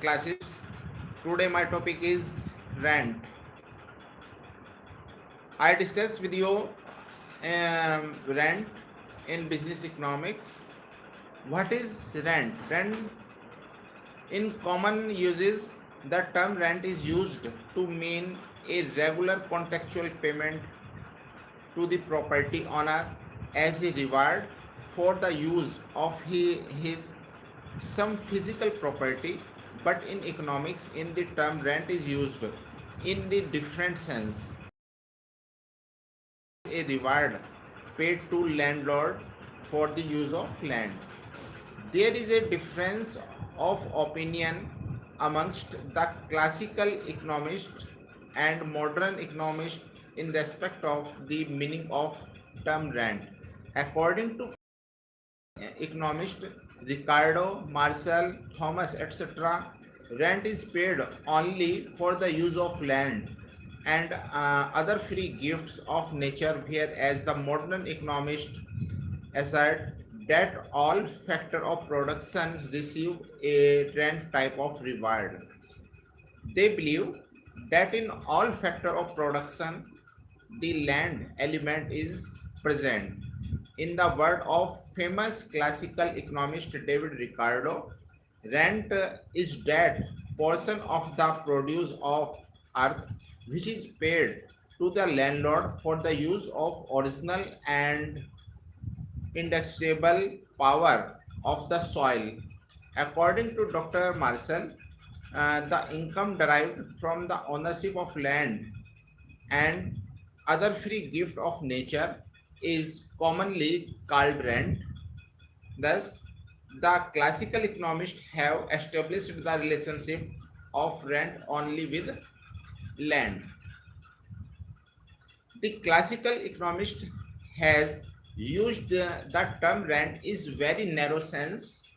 classes. Today my topic is rent. I discuss with you rent in business economics. What is rent? Rent in common uses, the term rent is used to mean a regular contextual payment to the property owner as a reward for the use of his some physical property. But in economics, in the term rent is used in the different sense, a reward paid to landlord for the use of land. There is a difference of opinion amongst the classical economist and modern economist in respect of the meaning of term rent. According to economist Ricardo, Marshall, Thomas, etc., rent is paid only for the use of land and other free gifts of nature, whereas the modern economist assert that all factor of production receive a rent type of reward. They believe that in all factor of production, the land element is present. In the word of famous classical economist David Ricardo, rent is that portion of the produce of earth which is paid to the landlord for the use of original and indestructible power of the soil. According to Dr. Marshall, the income derived from the ownership of land and other free gift of nature is commonly called rent. Thus, the classical economists have established the relationship of rent only with land. The classical economist has used the term rent is very narrow sense.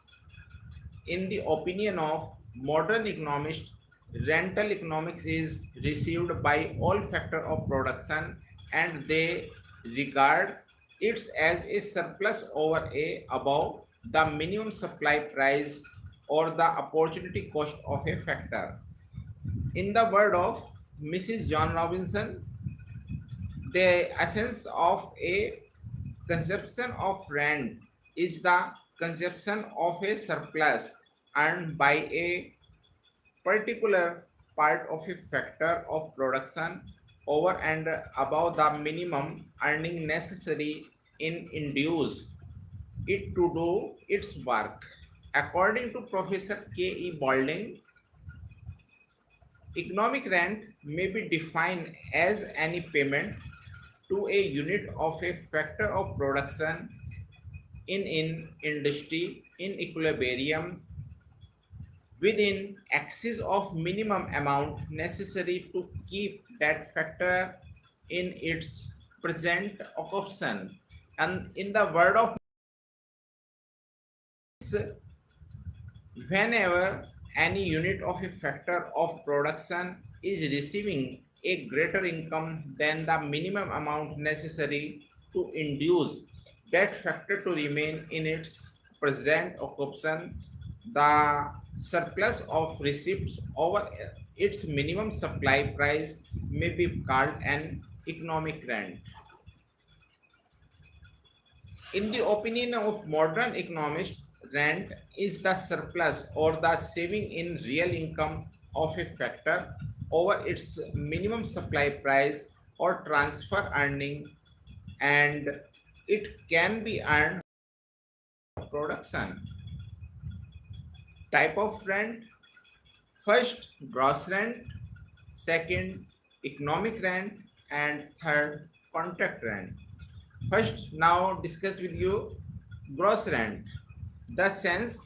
In the opinion of modern economists, rental economics is received by all factor of production and they regard it as a surplus over a above the minimum supply price or the opportunity cost of a factor. In the word of Mrs. John Robinson, the essence of a conception of rent is the conception of a surplus earned by a particular part of a factor of production over and above the minimum earning necessary in induce it to do its work. According to Professor K.E. Balding, economic rent may be defined as any payment to a unit of a factor of production in industry in equilibrium within axis of minimum amount necessary to keep that factor in its present occupation. And in the word of whenever any unit of a factor of production is receiving a greater income than the minimum amount necessary to induce that factor to remain in its present occupation, the surplus of receipts over its minimum supply price may be called an economic rent. In the opinion of modern economists, rent is the surplus or the saving in real income of a factor over its minimum supply price or transfer earning, and it can be earned production. Type of rent: first, gross rent; second, economic rent; and third, contract rent. First, now discuss with you gross rent, the sense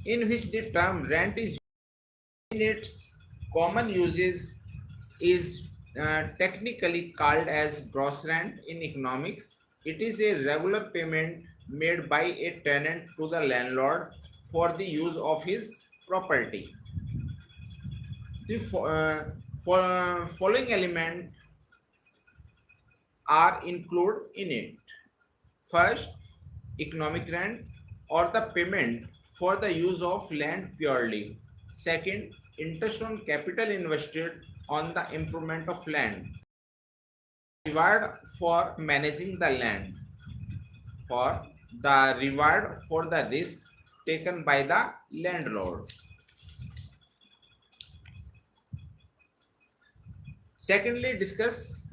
in which the term rent is in its common uses is technically called as gross rent in economics. It is a regular payment made by a tenant to the landlord for the use of his property. The following elements are included in it. First, economic rent or the payment for the use of land purely. Second, interest on capital invested on the improvement of land. Reward for managing the land, for the reward for the risk taken by the landlord. Secondly, discuss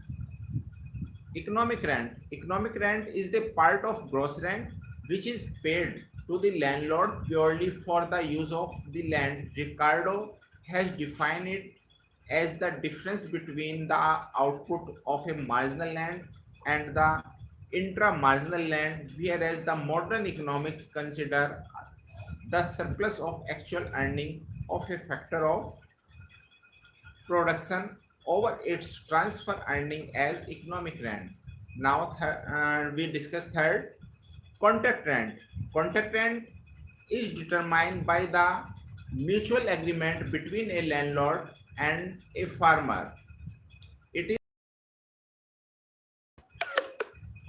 economic rent. Economic rent is the part of gross rent which is paid to the landlord purely for the use of the land. Ricardo has defined it as the difference between the output of a marginal land and the intra-marginal land, whereas the modern economics consider the surplus of actual earning of a factor of production over its transfer earning as economic rent. Now we discuss third, contract rent. Contract rent is determined by the mutual agreement between a landlord and a farmer. It is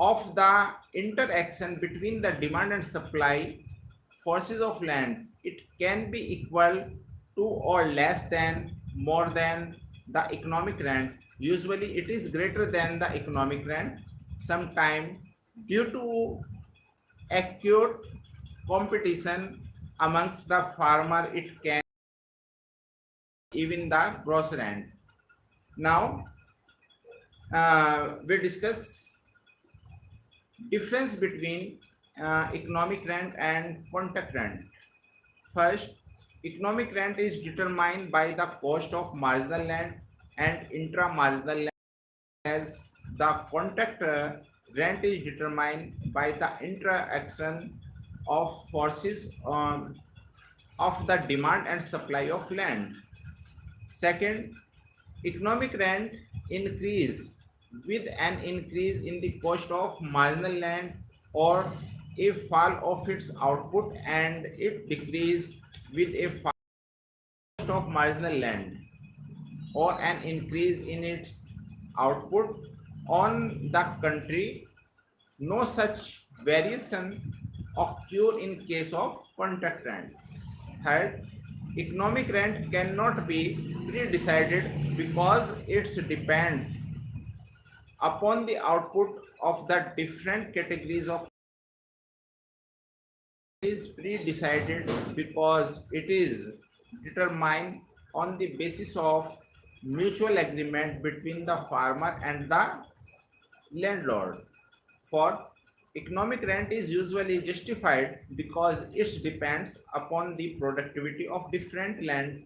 of the interaction between the demand and supply forces of land. It can be equal to or less than more than the economic rent. Usually it is greater than the economic rent. Sometimes due to acute competition amongst the farmer, it can even the gross rent. Now we discuss difference between economic rent and contract rent. First, economic rent is determined by the cost of marginal land and intra-marginal land, as the contract rent is determined by the interaction of forces of the demand and supply of land. Second, economic rent increase with an increase in the cost of marginal land or a fall of its output, and it decrease with a fall of marginal land or an increase in its output. On the contrary, no such variation occur in case of contract rent. Third, economic rent cannot be pre-decided because it depends upon the output of the different categories of. Is pre-decided because it is determined on the basis of mutual agreement between the farmer and the landlord. For economic rent is usually justified because it depends upon the productivity of different land,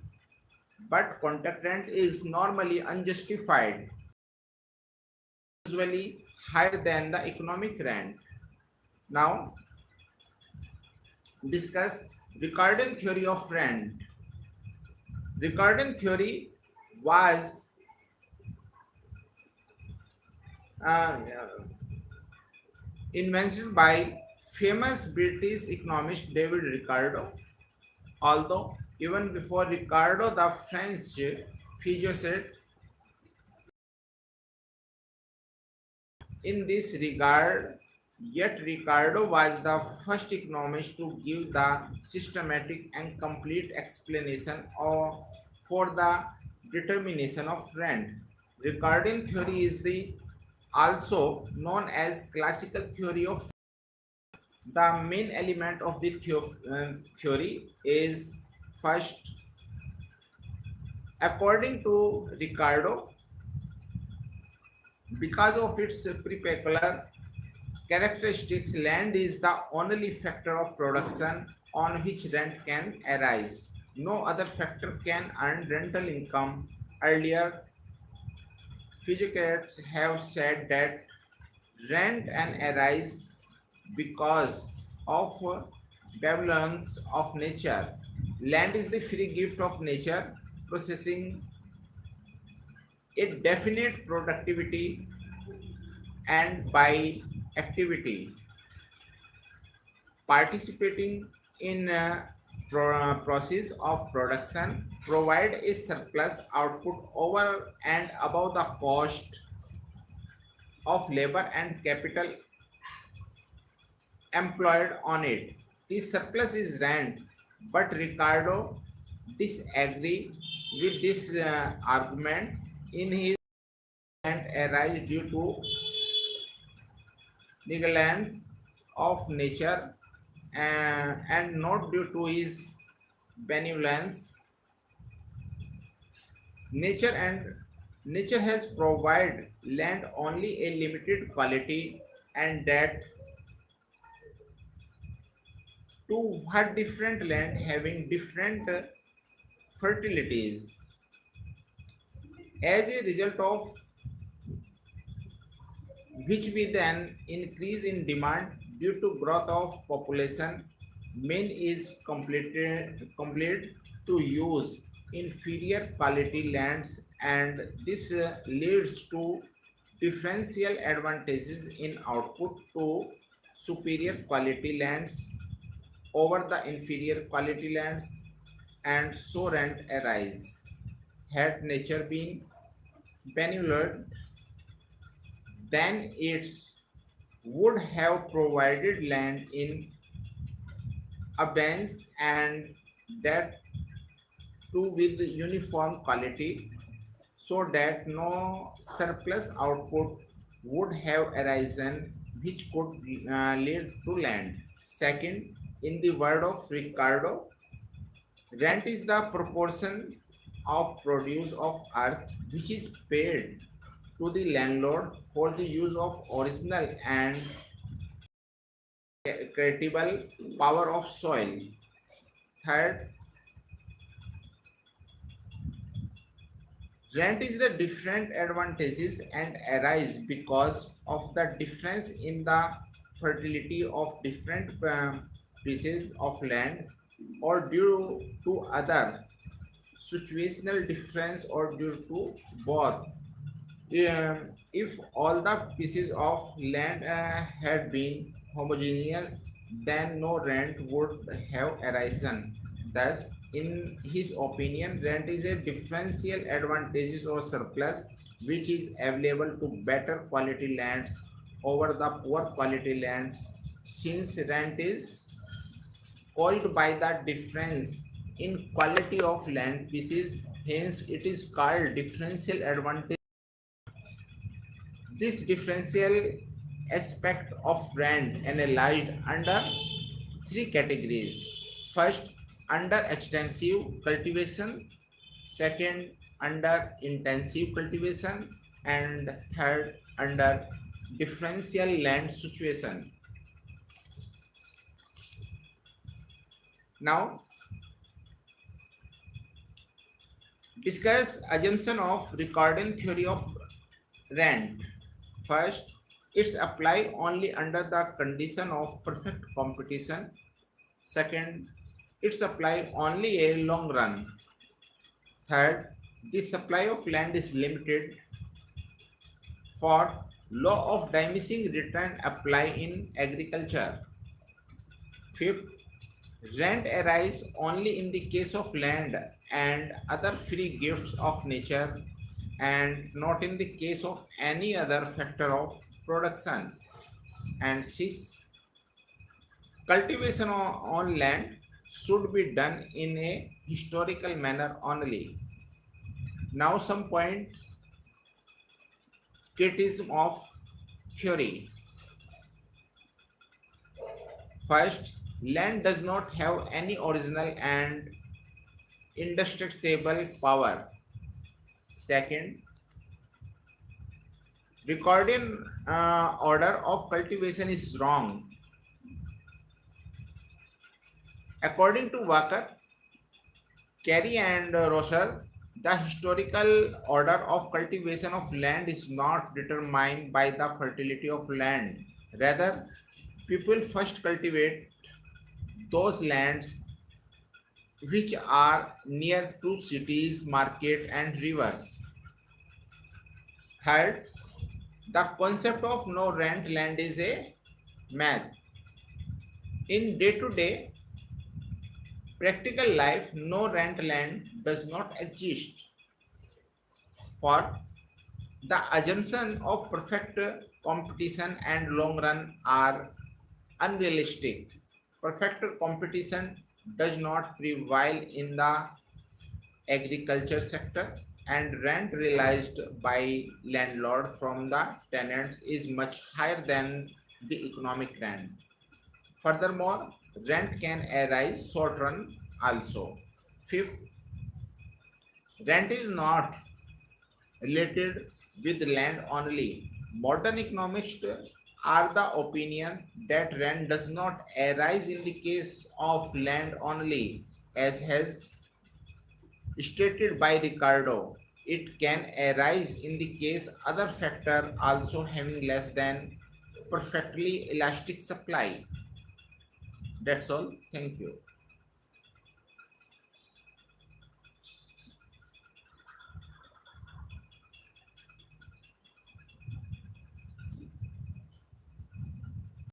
but contract rent is normally unjustified, usually higher than the economic rent. Now discuss Ricardian theory of rent. Ricardian theory was uh, invented by famous British economist David Ricardo. Although even before Ricardo, the French physicist in this regard, yet Ricardo was the first economist to give the systematic and complete explanation for the determination of rent. Ricardian theory is the also known as classical theory of. The main element of the theory is first, according to Ricardo, because of its particular characteristics, land is the only factor of production on which rent can arise. No other factor can earn rental income. Earlier, physicists have said that rent and arise because of balance of nature. Land is the free gift of nature, possessing a definite productivity and by activity participating in process of production provide a surplus output over and above the cost of labor and capital employed on it. The surplus is rent, but Ricardo disagree with this argument. In his and arise due to neglect of nature and not due to his benevolence. Nature and nature has provided land only a limited quality, and that to her different land having different fertilities. As a result of which we then increase in demand due to growth of population, mean is complete to use inferior quality lands, and this leads to differential advantages in output to superior quality lands over the inferior quality lands, and so rent arise. Had nature been benevolent, then its would have provided land in abundance, and that too with uniform quality, so that no surplus output would have arisen which could lead to land. Second, in the word of Ricardo, rent is the proportion of produce of earth which is paid to the landlord for the use of original and credible power of soil. Third, rent is the different advantages and arise because of the difference in the fertility of different pieces of land, or due to other situational difference, or due to both. If all the pieces of land had been homogeneous, then no rent would have arisen. Thus, in his opinion, rent is a differential advantages or surplus which is available to better quality lands over the poor quality lands. Since rent is caused by the difference in quality of land pieces, hence it is called differential advantage. This differential aspect of rent analyzed under three categories. First, under extensive cultivation, second, under intensive cultivation, and third, under differential land situation. Now, discuss assumption of Ricardian theory of rent. First, it's apply only under the condition of perfect competition. Second, it's apply only a long run. Third, the supply of land is limited. Fourth, law of diminishing return apply in agriculture. Fifth, rent arise only in the case of land and other free gifts of nature, and not in the case of any other factor of production. And six, cultivation on land should be done in a historical manner only. Now some point criticism of theory. First, land does not have any original and indestructible power. Second, Ricardian order of cultivation is wrong. According to Walker, Carey, and Rosser, the historical order of cultivation of land is not determined by the fertility of land. Rather, people first cultivate those lands which are near to cities, market, and rivers. Third, the concept of no rent land is a myth. In day-to-day practical life, no rent land does not exist. For the assumption of perfect competition and long run are unrealistic. Perfect competition does not prevail in the agriculture sector, and rent realized by landlord from the tenants is much higher than the economic rent. Furthermore, rent can arise short run also. Fifth, rent is not related with land only. Modern economists are the opinion that rent does not arise in the case of land only, as has stated by Ricardo. It can arise in the case other factor also having less than perfectly elastic supply. That's all. Thank you.